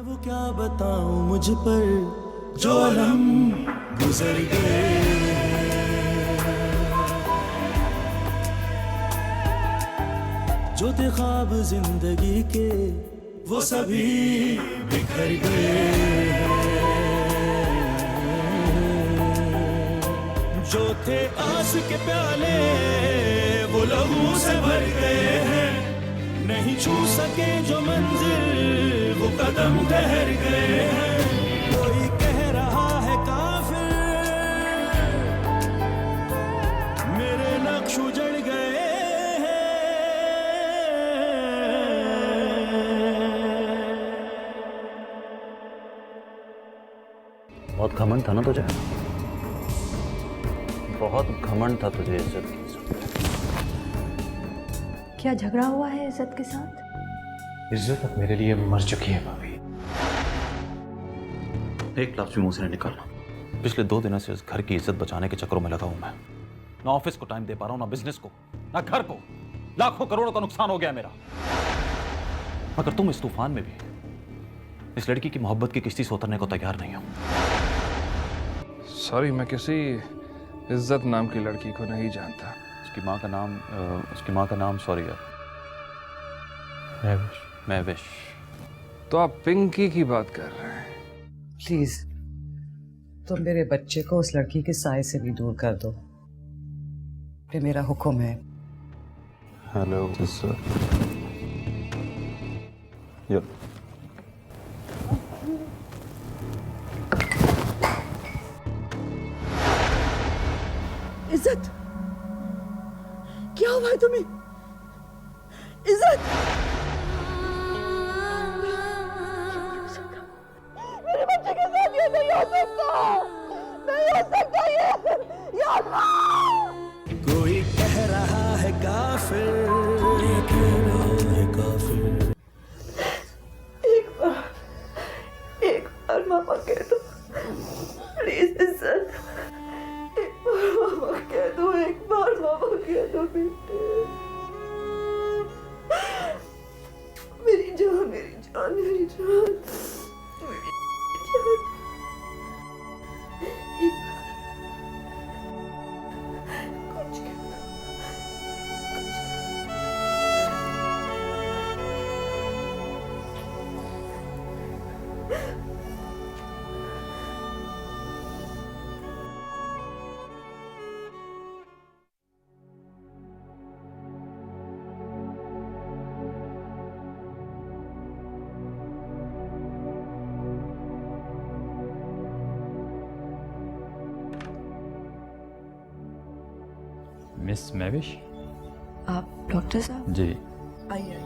वो क्या बताऊं मुझ पर जो अलम गुजर गए, जो थे ख्वाब जिंदगी के वो सभी बिखर गए, जो थे आस के प्याले वो लहू से भर गए हैं, नहीं छू सके जो मंजिल वो कदम ठहर गए हैं। कोई कह रहा है काफिर मेरे नक्श उजड़ गए हैं। बहुत घमंड था ना तुझे, बहुत घमंड था तुझे इज्जत की। क्या झगड़ा हुआ है इज्जत के साथ? इज्जत अब मेरे लिए मर चुकी है भाभी। एक लफ्ज भी मुंह से नहीं निकालना। पिछले 2 दिनों से इस घर की इज्जत बचाने के चक्करों में लगा हूं मैं। ना ऑफिस को टाइम दे पा रहा हूं, ना बिजनेस को, ना घर को। लाखों करोड़ों का नुकसान हो गया मेरा। मगर तुम इस तूफान में भी इस लड़की की मोहब्बत की किश्ती से उतरने को तैयार नहीं हो। सॉरी, मैं किसी इज्जत नाम की लड़की को नहीं जानता। उसकी माँ का नाम सॉरी यार, महविश। तो आप पिंकी की बात कर रहे हैं? प्लीज तुम मेरे बच्चे को उस लड़की के साए से भी दूर कर दो, ये मेरा हुक्म है। Hello sir. इज्जत, क्या हुआ है तुम्हें? इज्जत, मेरे बच्चे के साथ ये नहीं हो सकता, नहीं हो सकता ये अल्लाह। कोई कह रहा है काफिर, ये कह रहा है काफिर। एक बार मामा कह दो प्लीज इज्जत, एक बार मामा कह दो, एक बार मामा कह दो बेटे। मेरी जान, मेरी जान, मेरी जान, मेरी जान। कुछ कह दो, मिस महविश। आप डॉक्टर साहब? जी। आइए।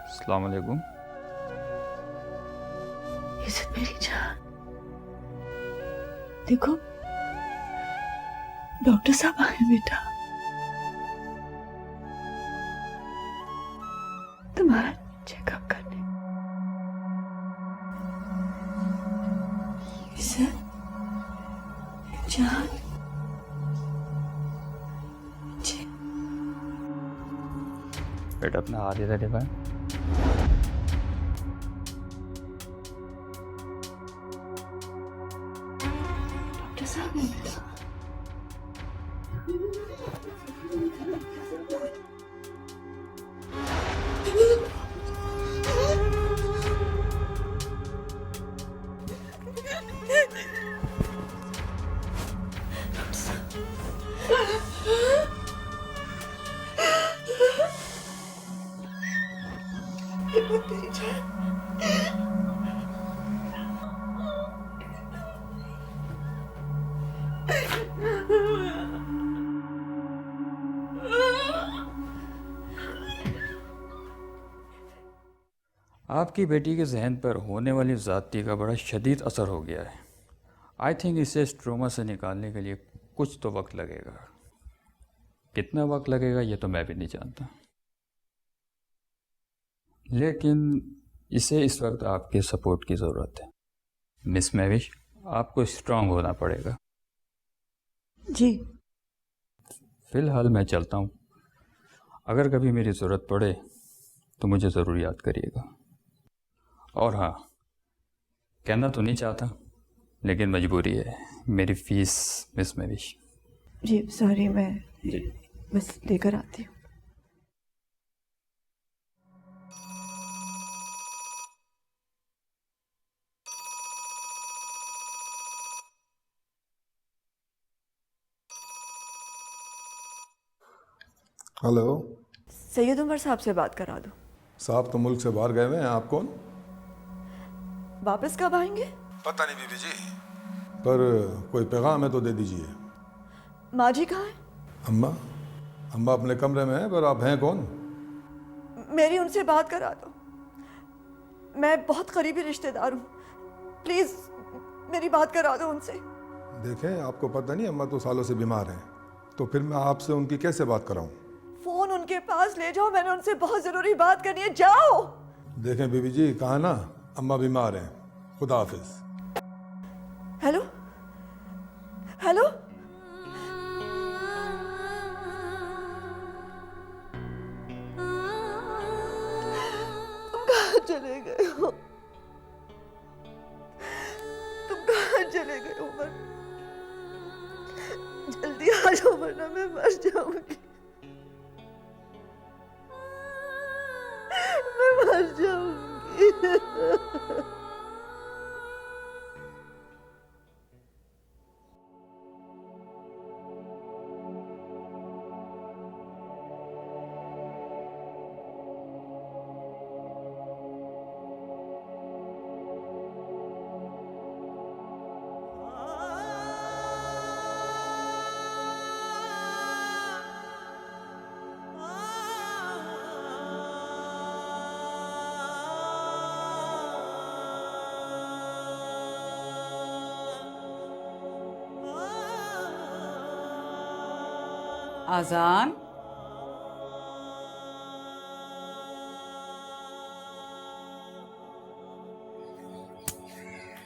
अस्सलाम वालेकुम। इज्जत मेरी जान, देखो डॉक्टर साहब आए बेटा, तुम्हारा चेकअप करने। इज्जत जान, बेटा अपना हाथ इधर दिखाएं। डॉक्टर साहब ने बेटा, मेरी जान। आपकी बेटी के जहन पर होने वाली ज़्यादती का बड़ा शदीद असर हो गया है। आई थिंक इसे इस ट्रोमा से निकालने के लिए कुछ तो वक्त लगेगा। कितना वक्त लगेगा ये तो मैं भी नहीं जानता, लेकिन इसे इस वक्त आपके सपोर्ट की ज़रूरत है। मिस महविश, आपको स्ट्रांग होना पड़ेगा। जी। फ़िलहाल मैं चलता हूँ। अगर कभी मेरी ज़रूरत पड़े तो मुझे ज़रूर याद करिएगा। और हाँ, कहना तो नहीं चाहता लेकिन मजबूरी है, मेरी फ़ीस मिस महविश। जी सॉरी, मैं जी। बस लेकर आती हूँ। हेलो सैयद उमर साहब से बात करा दो। साहब तो मुल्क से बाहर गए हुए हैं, आप कौन? वापस कब आएंगे? पता नहीं बीबी जी, पर कोई पैगाम है तो दे दीजिए। माँ जी कहाँ है? अम्मा अम्मा अपने कमरे में हैं, पर आप हैं कौन? मेरी उनसे बात करा दो। मैं बहुत करीबी रिश्तेदार हूँ, प्लीज़ मेरी बात करा दो उनसे। देखें, आपको पता नहीं अम्मा तो सालों से बीमार हैं, तो फिर मैं आपसे उनकी कैसे बात कराऊं? फोन उनके पास ले जाओ, मैंने उनसे बहुत ज़रूरी बात करनी है, जाओ। देखें बीबी जी, कहा ना अम्मा बीमार हैं। खुदा हाफिज। हेलो हेलो, तुम कहाँ चले गए हो? तुम कहाँ चले गए उमर? जल्दी आ जाओ वरना मैं मर जाऊंगी। मैं मर जाऊंगी। आजान,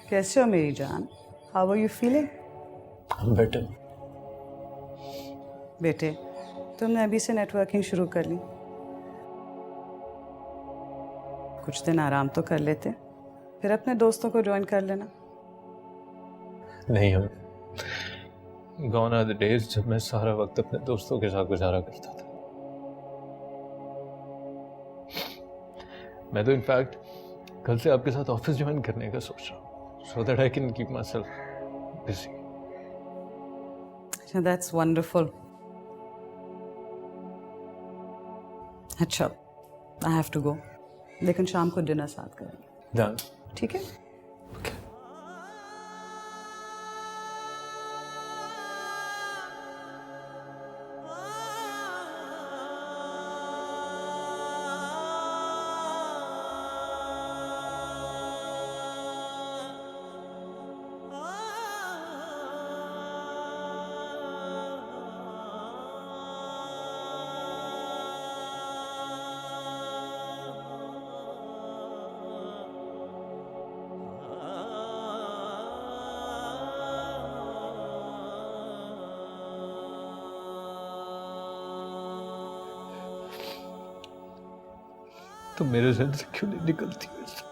कैसे हो मेरी जान? How are you feeling? Better. बेटे, तुमने अभी से नेटवर्किंग शुरू कर ली। कुछ दिन आराम तो कर लेते, फिर अपने दोस्तों को ज्वाइन कर लेना। नहीं, हम गॉन आर द डेज जब मैं सारा वक्त अपने दोस्तों के साथ गुजारा करता था। मैं तो इनफैक्ट कल से आपके साथ ऑफिस ज्वाइन करने का सोच रहा हूँ, so that I can keep my self busy. That's wonderful. अच्छा, आई हैव टू गो, लेकिन शाम को डिनर साथ करेंगे। डन। ठीक है? ओके। तो मेरे जहन से क्यों नहीं निकलती वैसे?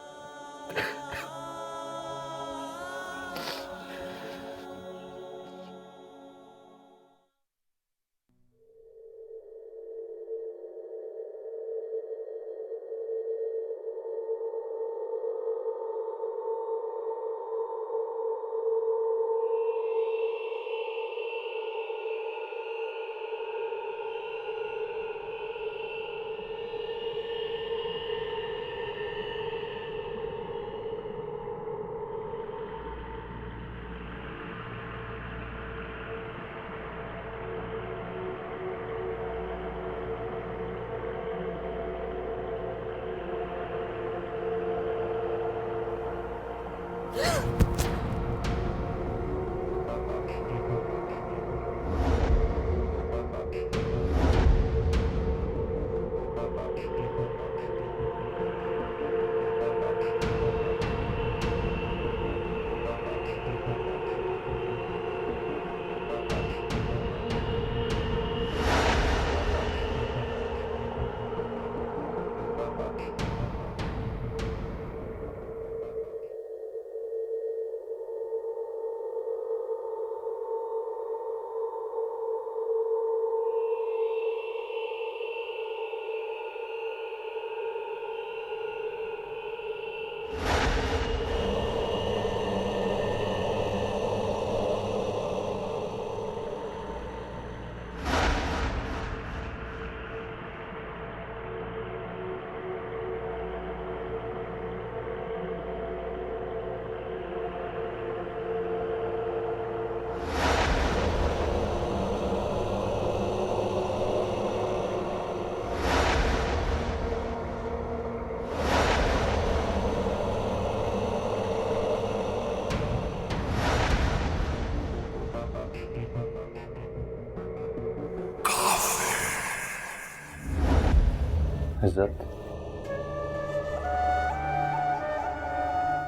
इज्जत,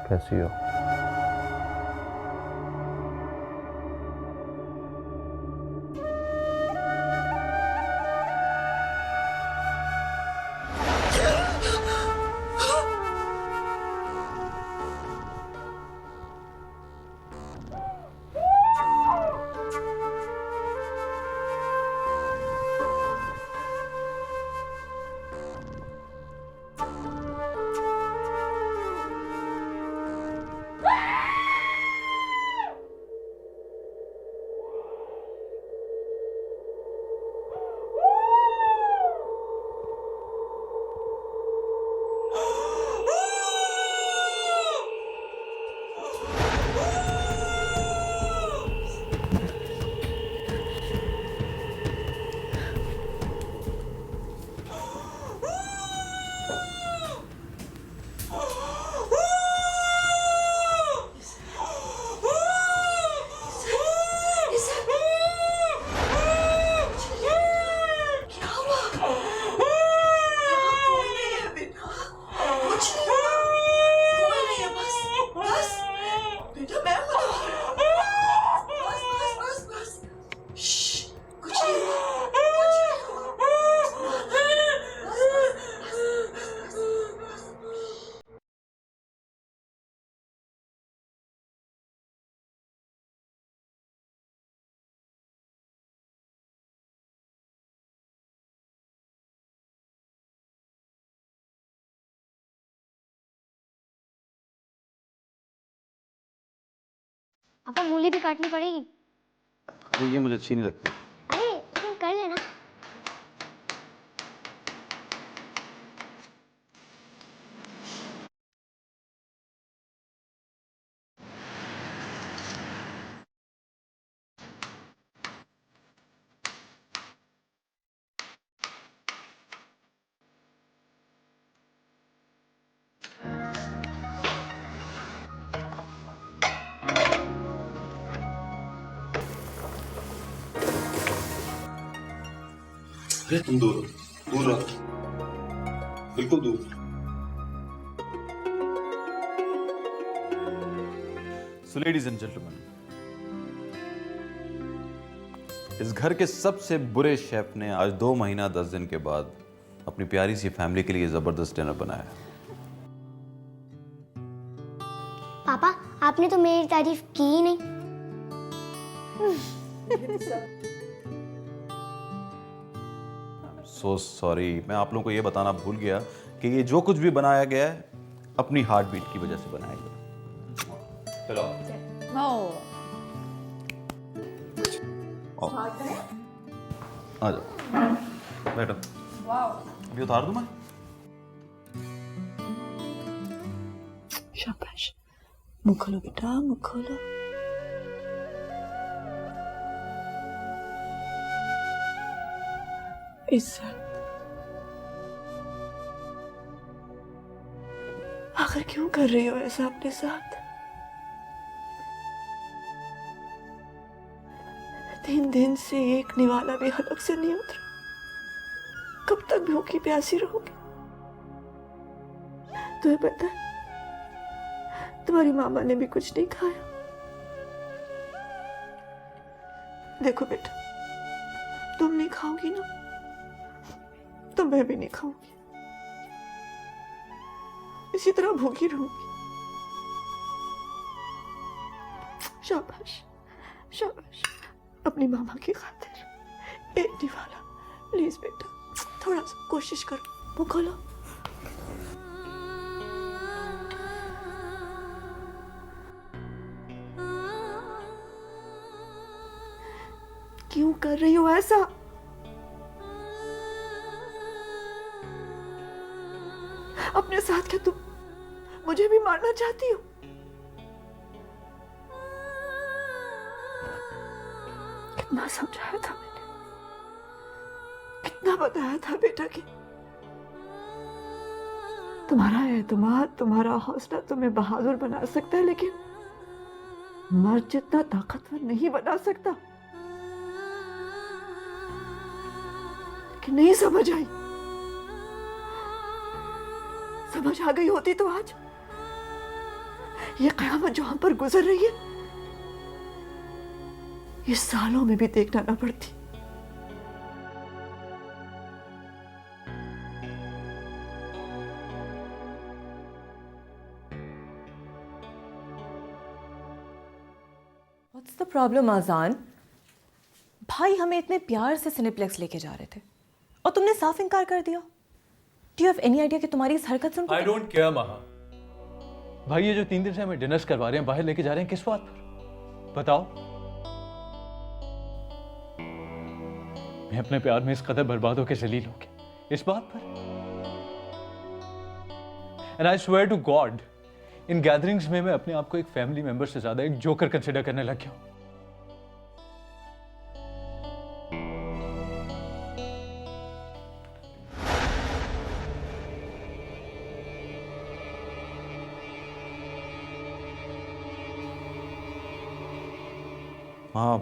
कैसी हो? पापा मूली भी काटनी पड़ेगी। ये मुझे अच्छी नहीं लगती। अरे तुम कर लेना। अरे तुम दूर दूर रहो, बिल्कुल दूर। So ladies and gentlemen, इस घर के सबसे बुरे शेफ ने आज 2 महीना 10 दिन के बाद अपनी प्यारी सी फैमिली के लिए जबरदस्त डिनर बनाया। पापा आपने तो मेरी तारीफ की ही नहीं। सो सॉरी, मैं आप लोगों को ये बताना भूल गया कि ये जो कुछ भी बनाया गया है अपनी हार्ट बीट की वजह से बनाया गया। चलो आ जाओ, बैठो। अभी उतार दूं मैं? शाबाश, मुंह खोलो बेटा, मुंह खोलो। इज्जत, आखिर क्यों कर रही हो ऐसा अपने साथ? 3 दिन से एक निवाला भी हलक से नहीं उतरा। कब तक भूखी प्यासी रहोगी? तुम्हें पता है तुम्हारी मामा ने भी कुछ नहीं खाया। देखो बेटा, तुम नहीं खाओगी ना तो मैं भी नहीं खाऊंगी। इसी तरह भूखी रहूंगी। शाबाश शाबाश, अपनी मामा की खातिर एक निवाला। प्लीज बेटा, थोड़ा सा कोशिश करो, मुंह खोलो। क्यों कर रही हो ऐसा? अपने साथ क्या तुम मुझे भी मारना चाहती हो? कितना समझाया था मैंने, कितना बताया था बेटा कि तुम्हारा एतमाद, तुम्हारा हौसला तुम्हें बहादुर बना सकता है, लेकिन मर्द जितना ताकतवर नहीं बना सकता। कि नहीं समझ आई? समझ आ गई होती तो आज ये कयामत जो हम पर गुजर रही है ये सालों में भी देखना ना पड़ती। What's the problem, आजान? भाई हमें इतने प्यार से सिनेप्लेक्स लेके जा रहे थे और तुमने साफ इनकार कर दिया। Do you have any idea कि तुम्हारी इस हरकत से उनको I don't care, महा। भाई ये जो 3 दिन से हमें डिनर्स करवा रहे हैं, बाहर लेके जा रहे हैं, किस बात पर? बताओ। मैं अपने प्यार में इस कदर बर्बाद होकर जलील हो गया, इस बात पर? And I swear to God, in gatherings में मैं अपने आप को एक फैमिली मेंबर से ज्यादा एक जोकर कंसिडर करने लग गया हूं। हाँ,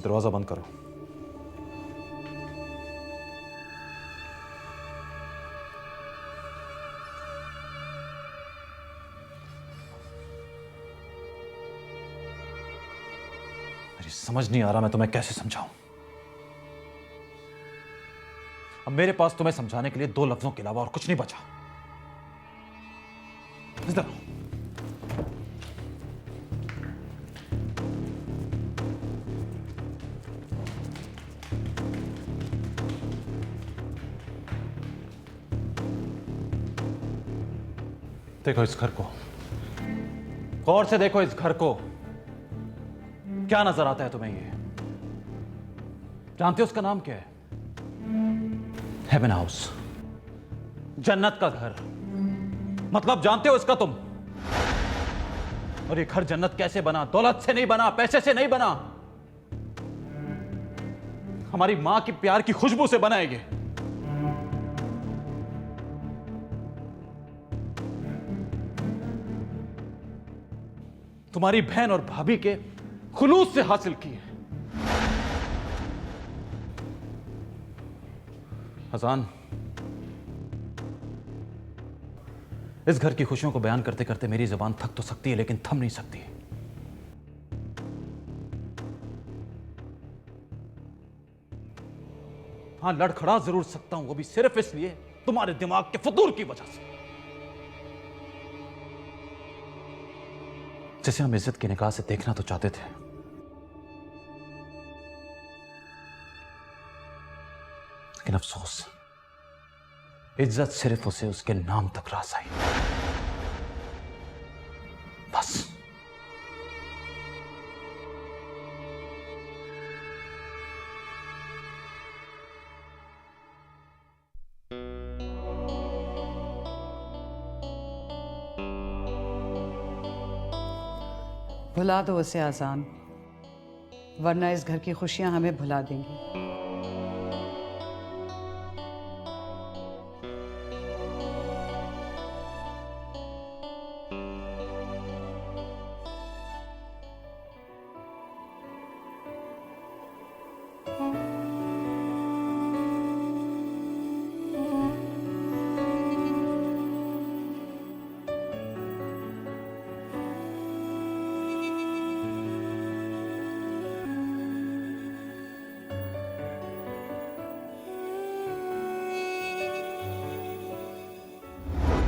दरवाजा बंद करो। मेरी समझ नहीं आ रहा मैं तुम्हें कैसे समझाऊं। अब मेरे पास तुम्हें समझाने के लिए 2 लफ्जों के अलावा और कुछ नहीं बचा। इधर आओ। देखो इस घर को, गौर से देखो इस घर को। क्या नजर आता है तुम्हें ये? जानते हो उसका नाम क्या है? हेवन हाउस, जन्नत का घर। मतलब जानते हो इसका तुम? और ये घर जन्नत कैसे बना? दौलत से नहीं बना, पैसे से नहीं बना, हमारी मां की प्यार की खुशबू से बना है ये। तुम्हारी बहन और भाभी के खुलूस से हासिल की है। हसन, इस घर की खुशियों को बयान करते करते मेरी जुबान थक तो सकती है लेकिन थम नहीं सकती। हां, लड़खड़ा जरूर सकता हूं, वो भी सिर्फ इसलिए तुम्हारे दिमाग के फतूर की वजह से, जिसे हम इज्जत की निगाह से देखना तो चाहते थे, लेकिन अफसोस इज्जत सिर्फ उसे उसके नाम तक रास आई। बस। भुला दो उसे आसान, वरना इस घर की खुशियां हमें भुला देंगी।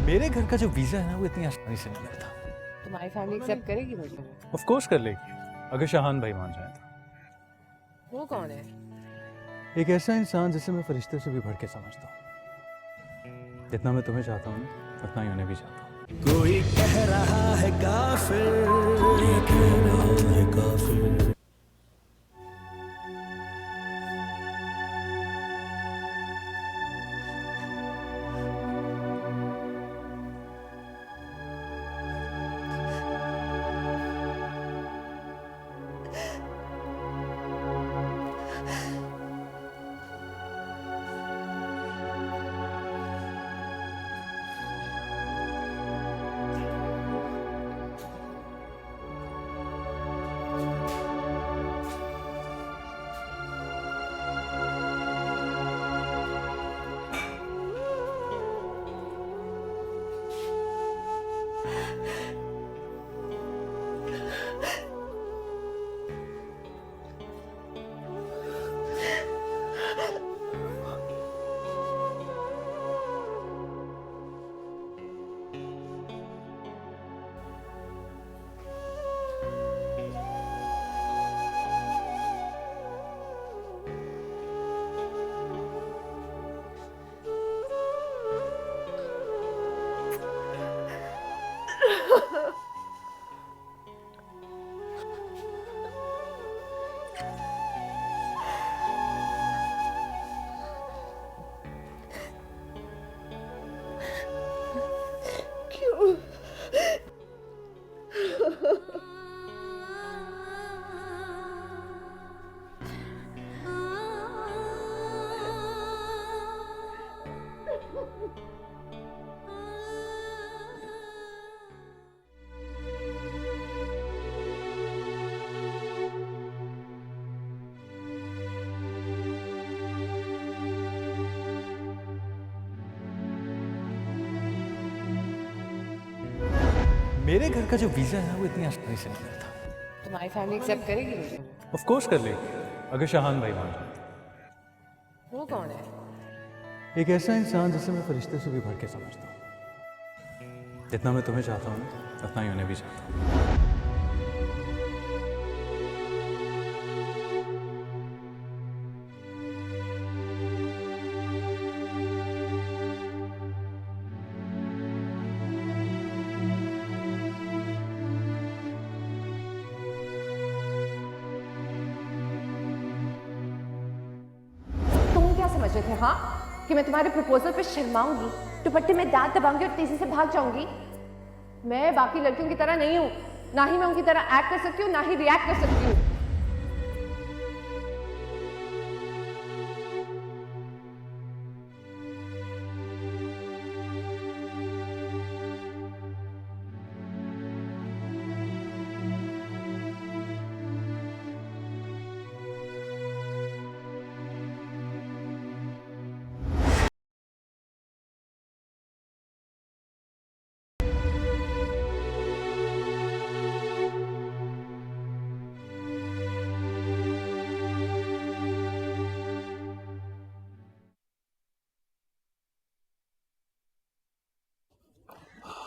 मेरे घर का जो वीजा है ना, वो इतनी आसानी से नहीं मिलता। तुम्हारी फैमिली एक्सेप्ट करेगी मुझे? ऑफ कोर्स कर लेगी, अगर शाहान भाई मान जाए तो। वो कौन है? एक ऐसा इंसान जिसे मैं फरिश्ते से भी बढ़ के समझता हूँ। जितना मैं तुम्हें चाहता हूँ उतना ही उन्हें भी चाहता हूँ। कोई कह रहा है काफिर, कोई कह रहा है काफिर। मेरे घर का जो वीज़ा है वो इतनी आसानी से नहीं मिलता। तुम्हारी फैमिली एक्सेप्ट करेगी मुझे? ऑफ कोर्स कर ले, अगर शाहान भाई मान जाए। वो कौन है? एक ऐसा इंसान जिसे मैं फरिश्ते से भी बढ़ के समझता हूँ। जितना मैं तुम्हें चाहता हूँ उतना ही उन्हें भी चाहता हूँ। तुम क्या समझ रहे थे हाँ कि मैं तुम्हारे प्रपोजल पे शर्माऊंगी, दुपट्टे में दांत दबाऊंगी और तेजी से भाग जाऊंगी? मैं बाकी लड़कियों की तरह नहीं हूँ, ना ही मैं उनकी तरह एक्ट कर सकती हूँ, ना ही रिएक्ट कर सकती हूँ।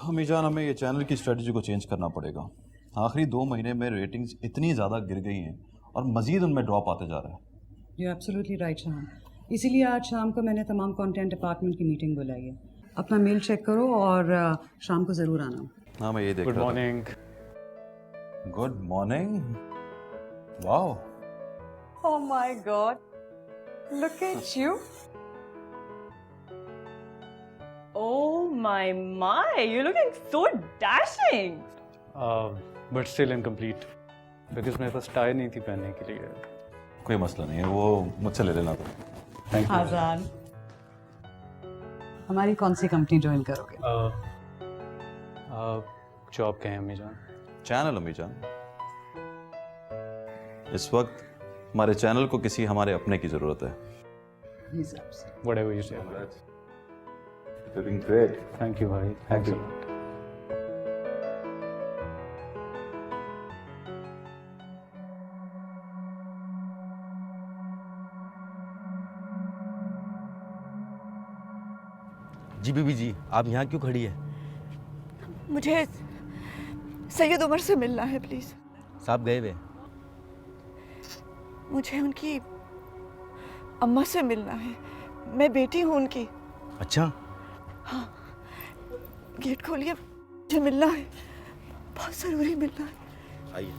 अम्मी जान, हमें ये चैनल की स्ट्रेटजी को चेंज करना पड़ेगा। आखिरी 2 महीने में रेटिंग्स इतनी ज़्यादा गिर गई हैं और मज़ीद उनमें ड्रॉप आते जा रहा है। यू एब्सोल्युटली राइट शाम। इसीलिए आज शाम को मैंने तमाम कंटेंट डिपार्टमेंट की मीटिंग बुलाई है। अपना मेल चेक करो और शाम को ज़रूर आना। हाँ, मैं ये देख गुड रहा था। Morning. Good morning. Wow, Oh my God! Look at you! Oh my! You're looking so dashing. But still incomplete because मेरे पास टाई नहीं थी पहनने के लिए। कोई मसला नहीं है, वो मुझसे ले लेना तो। Thank you. आजान, हमारी कौन सी कंपनी ज्वाइन करोगे? जॉब कहें अम्मी जान? चैनल अम्मी जान, इस वक्त हमारे चैनल को किसी हमारे अपने की ज़रूरत है। Whatever you say. Doing great. Thank you भाई। Thank you. जी बीबी जी, आप यहाँ क्यों खड़ी है? मुझे सैयद उमर से मिलना है प्लीज। साहब गए हुए? मुझे उनकी अम्मा से मिलना है, मैं बेटी हूँ उनकी। अच्छा, हाँ, गेट खोलिए, मुझे मिलना है, बहुत जरूरी मिलना है। आइए।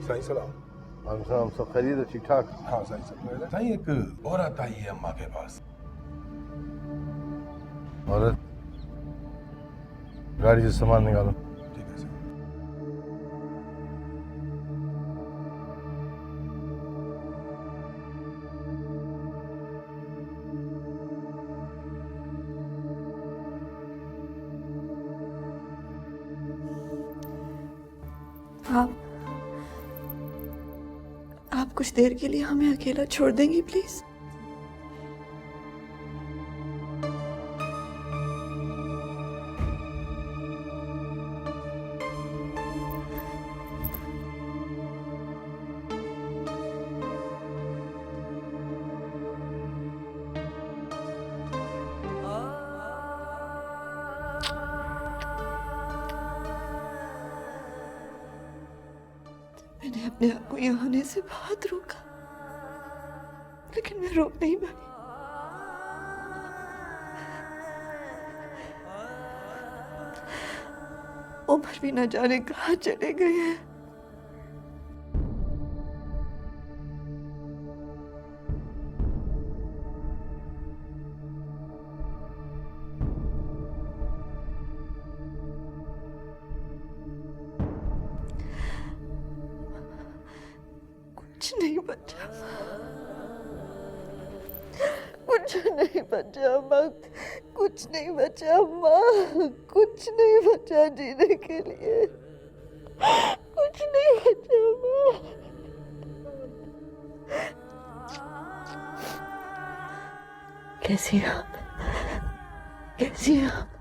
सही सलाम। हम सब खरीद ठीक ठाक? हाँ सही सब। सही एक औरत आई है अम्मा के पास। औरत? गाड़ी से सामान निकालो। ठीक है सर। कुछ देर के लिए हमें अकेला छोड़ देंगी प्लीज? मैंने अपने आप को यहाँ आने से बहुत रोका, लेकिन मैं रोक नहीं पाई। उमर भी न जाने कहाँ चले गए हैं। कुछ नहीं बचा, कुछ नहीं बचा माँ, कुछ नहीं बचा माँ, कुछ नहीं बचा जीने के लिए, कुछ नहीं बचा माँ। कैसी आप, कैसी आप?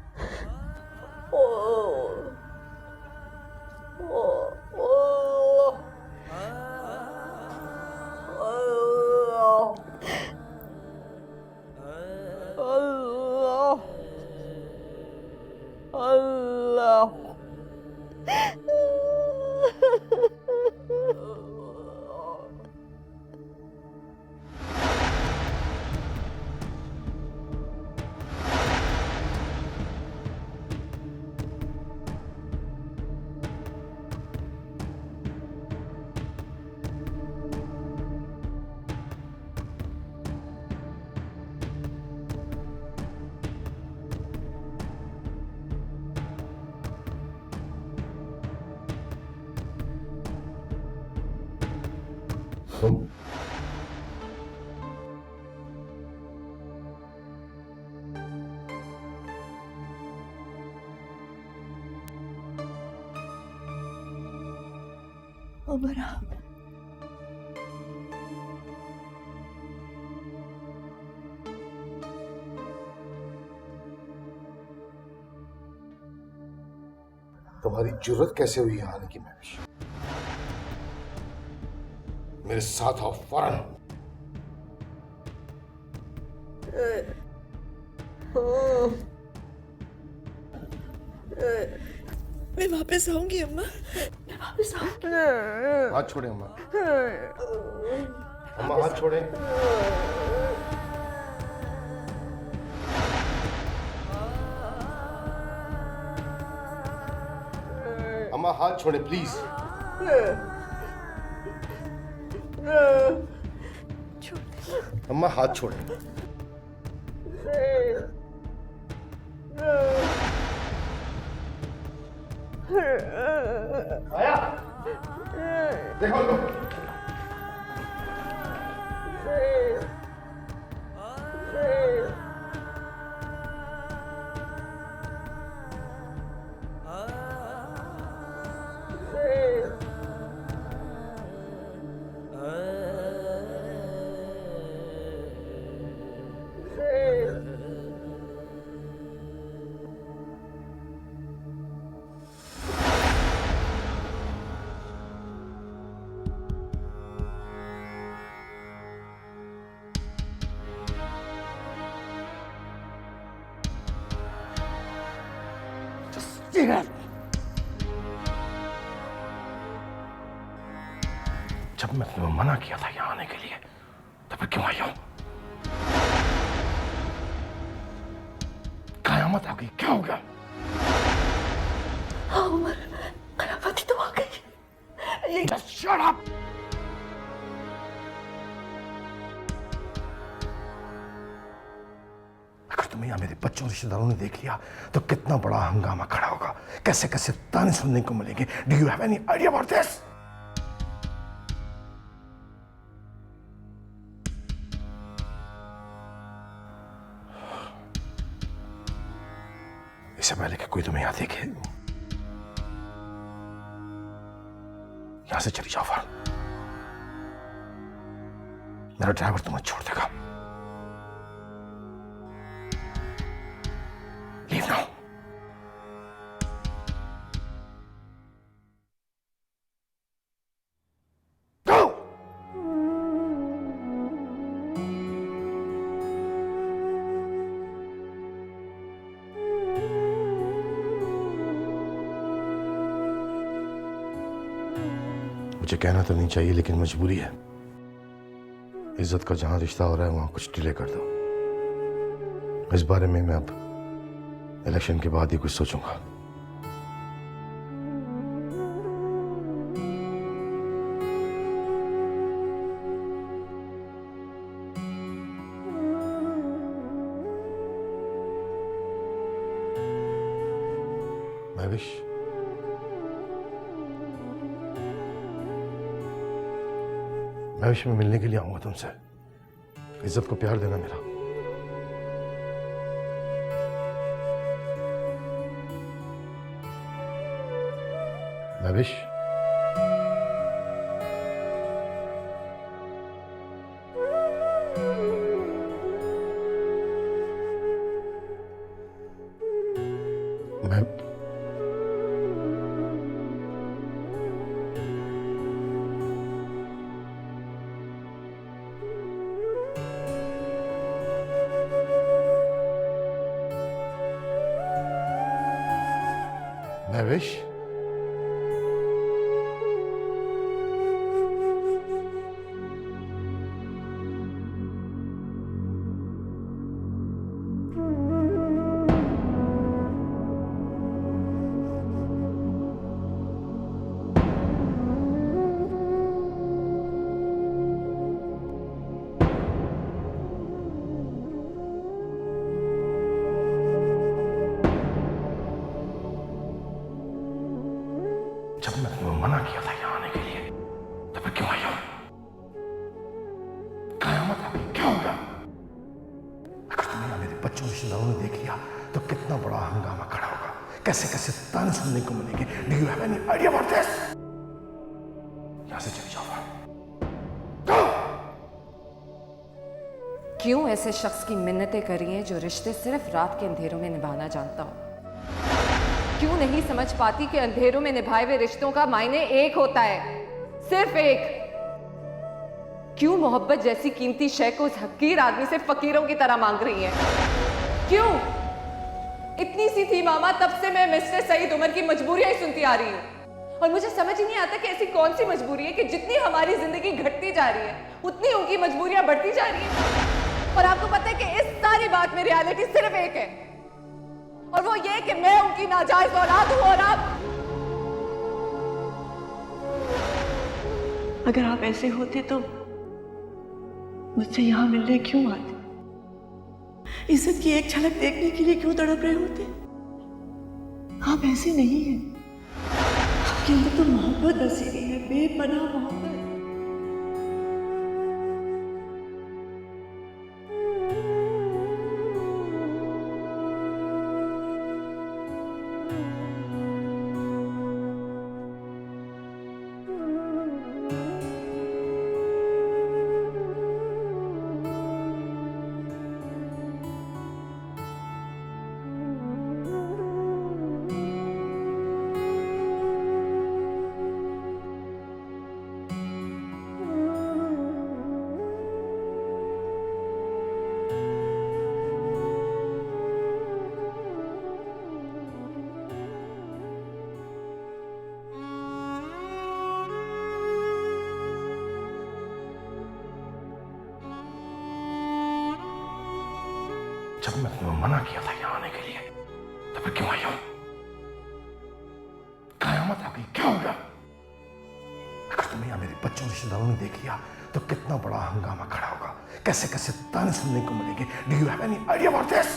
उमर आप, तुम्हारी जुर्रत कैसे हुई यहाँ आने की महविश? मेरे साथ आओ फौरन। मैं वापस आऊंगी अम्मा, मैं वापस आऊंगी। हाथ छोड़े अम्मा, अम्मा हाथ छोड़े। अम्मा हाथ छोड़े प्लीज। अम्मा हाथ छोड़े। आया देखो लो। जब मैं तुम्हें मना किया था यहाँ आने के लिए तो फिर क्यों आई हूं? कयामत आ गई, क्या हो गया? हाँ उमर, कयामत ही तो आ गई। Just shut up! अगर तुम्हें या मेरे बच्चों रिश्तेदारों ने देख लिया तो कितना बड़ा हंगामा खड़ा होगा, कैसे कैसे ताने सुनने को मिलेंगे। Do you have any idea about this? इससे पहले कि कोई तुम्हें यहां देखे, यहां से चली जाओ फौरन। मेरा ड्राइवर तुम्हें छोड़ देगा। Leave now. मुझे कहना तो नहीं चाहिए लेकिन मजबूरी है। इज्जत का जहां रिश्ता हो रहा है वहां कुछ डिले कर दो। इस बारे में मैं अब इलेक्शन के बाद ही कुछ सोचूंगा। मैं विश में मिलने के लिए आऊंगा तुमसे। इज्जत को प्यार देना मेरा। महविश, महविश, जब मैं तुम्हें मना किया था यहाँ आने के लिए तो फिर क्यों आई हो? कयामत है, क्या होगा? अगर तुम्हें या मेरे बच्चों रिश्तेदारों ने देख लिया तो कितना बड़ा हंगामा खड़ा होगा। कैसे कैसे ताने सुनने को मिलेंगे। Do you have any idea about this? यहां से चली जाओ। क्यों ऐसे शख्स की मिन्नतें करी हैं जो रिश्ते सिर्फ रात के अंधेरों में निभाना जानता हो? क्यों नहीं समझ पाती कि अंधेरों में निभाए हुए रिश्तों का मायने एक होता है, सिर्फ एक? क्यों मोहब्बत जैसी कीमती शय को उस हकीर आदमी से फकीरों की तरह मांग रही है? क्यों? इतनी सी थी मामा, तब से मैं मिस्टर सईद उमर की मजबूरियां ही सुनती आ रही हूं और मुझे समझ ही नहीं आता कि ऐसी कौन सी मजबूरी है कि जितनी हमारी जिंदगी घटती जा रही है उतनी उनकी मजबूरियां बढ़ती जा रही है। और आपको पता है कि इस सारी बात में रियलिटी सिर्फ एक है और वो ये कि मैं उनकी नाजायज औलाद हूं। और आप, अगर आप ऐसे होते तो मुझसे यहां मिलने क्यों आते? इज्जत की एक झलक देखने के लिए क्यों तड़प रहे होते? आप ऐसे नहीं हैं। आपके अंदर तो मोहब्बत बसी हुई है, बेपनाह मोहब्बत। जब मैं तुम्हें मना किया था यहाँ आने के लिए तो फिर क्यों आई हो? कयामत है, क्या होगा? अगर तुम्हें या मेरे बच्चों रिश्तेदारों ने देख लिया तो कितना बड़ा हंगामा खड़ा होगा। कैसे कैसे ताने सुनने को मिलेंगे। Do you have any idea about this?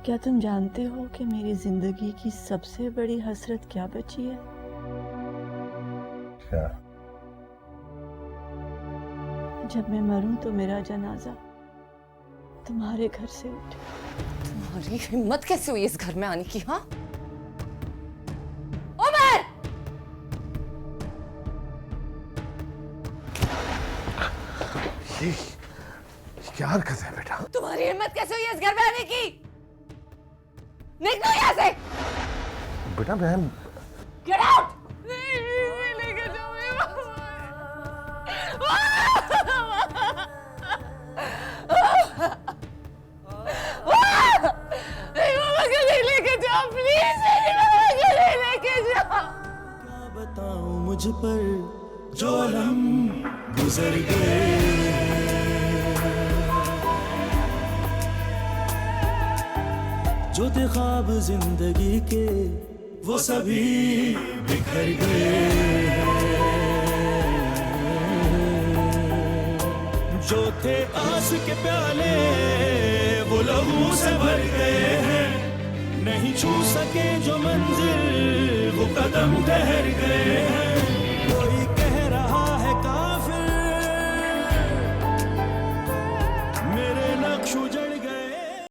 क्या तुम जानते हो कि मेरी जिंदगी की सबसे बड़ी हसरत क्या बची है? क्या? जब मैं मरूं तो मेरा जनाजा तुम्हारे घर से उठे। तुम्हारी हिम्मत कैसे हुई इस घर में आने की? हाँ उमर! ये क्या हरकत है बेटा? तुम्हारी हिम्मत कैसे हुई इस घर में आने की? निकलो यहाँ से! बेटा मैं Get out! क्या बताऊं मुझ पर जो अलम गुजर गए, जो थे ख्वाब जिंदगी के वो सभी बिखर गए, जो थे आस के प्याले वो लहू से भर गए हैं, नहीं छू सके जो मंजिल वो कदम ठहर गए हैं।